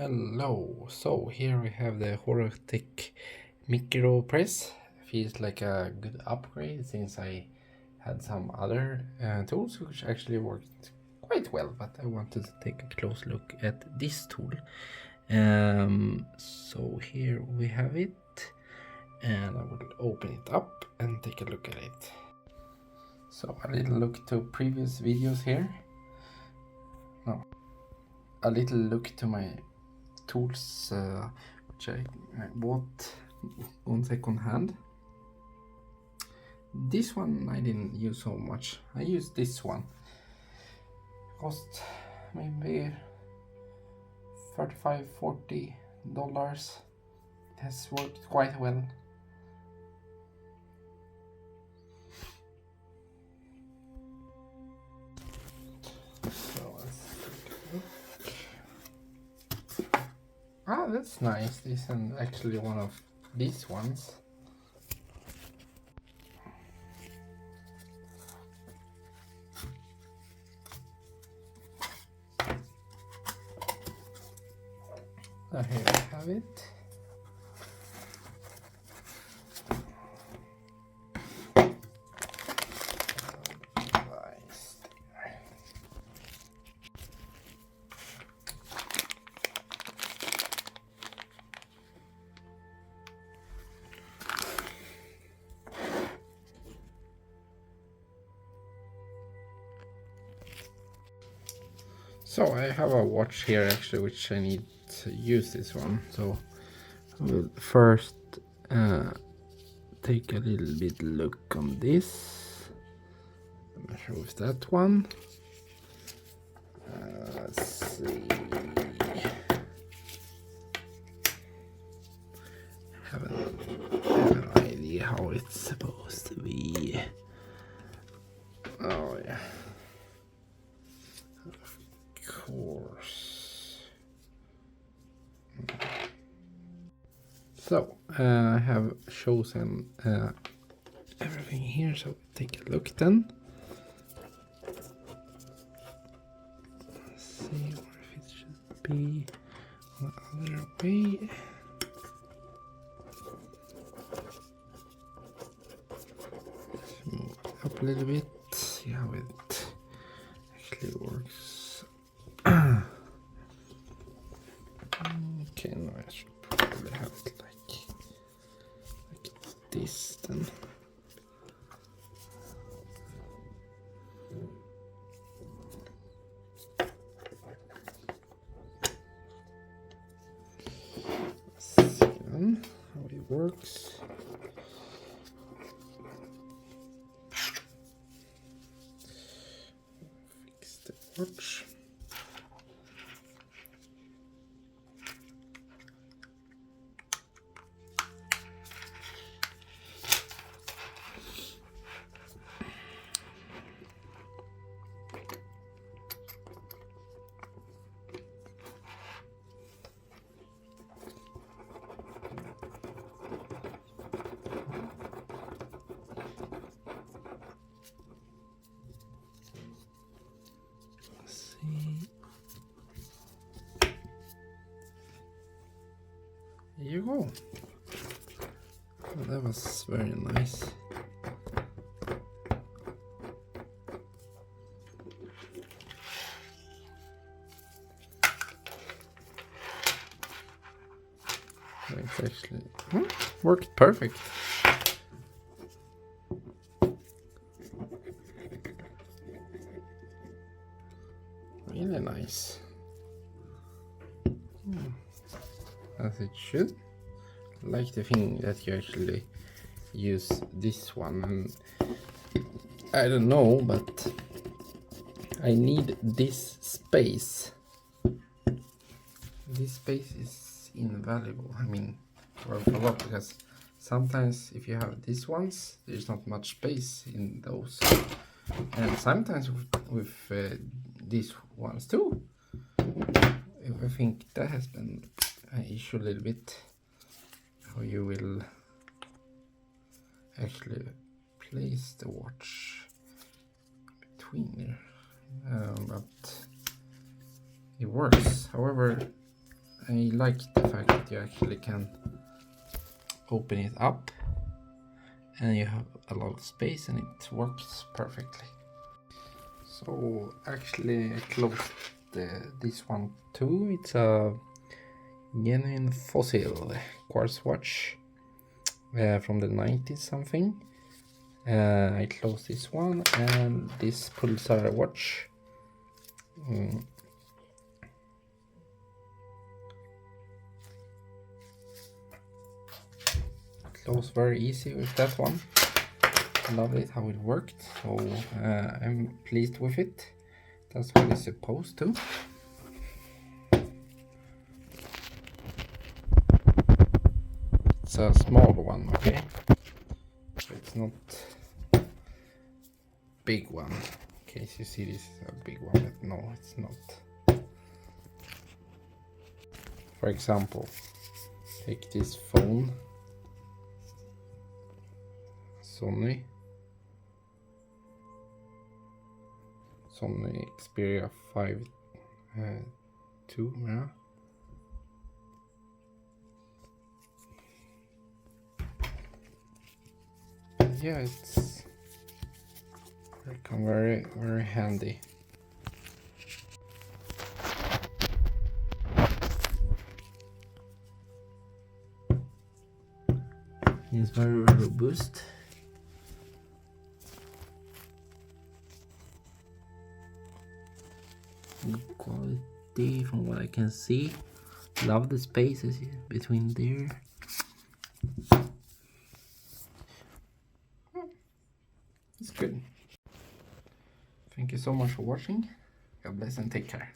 Hello, so here we have the Horotec microPress. Feels like a good upgrade since I had some other tools which actually worked quite well, but I wanted to take a close look at this tool. So here we have it, and I will open it up and take a look at it. So a little look to previous videos here. A little look to my tools which I bought on second hand. This one I didn't use so much. I used this one. Cost maybe $35–40. It has worked quite well. So let's take a look. Ah, that's nice. This is actually one of these ones. So here we have it. So I have a watch here actually which I need to use this one. So I will first take a little bit look on this. Measure with that one. Let's see. Have an idea how it's supposed to be. Oh yeah. Course. So I have chosen everything here, so take a look then. Let's see if it should be the other way. Let's move it up a little bit, see how it actually works. Okay, no, I should probably have it like this then. Let's see then how it works. Fix the watch. Here you go. Well, that was very nice. It's actually worked perfect. Really nice. As it should. I like the thing that you actually use this one, and I don't know, but I need this space. This space is invaluable. I mean, for a lot, because sometimes if you have these ones, there's not much space in those, and sometimes with these ones too. I think that has been an issue a little bit, how you will actually place the watch between there, but it works. However, I like the fact that you actually can open it up and you have a lot of space and it works perfectly. So actually I closed this one too. It's a genuine fossil quartz watch from the 90s something. I closed this one and this pulsar watch. Close very easy with that one. Love it how it worked, so I'm pleased with it. That's what it's supposed to. It's a small one, okay? So it's not big one. In case you see this is a big one, but no, it's not. For example, take this phone, Sony Xperia 5 2, yeah. Yeah, it's become very, very handy. It's very robust. Good quality from what I can see. Love the spaces between there. It's good. Thank you so much for watching. God bless and take care.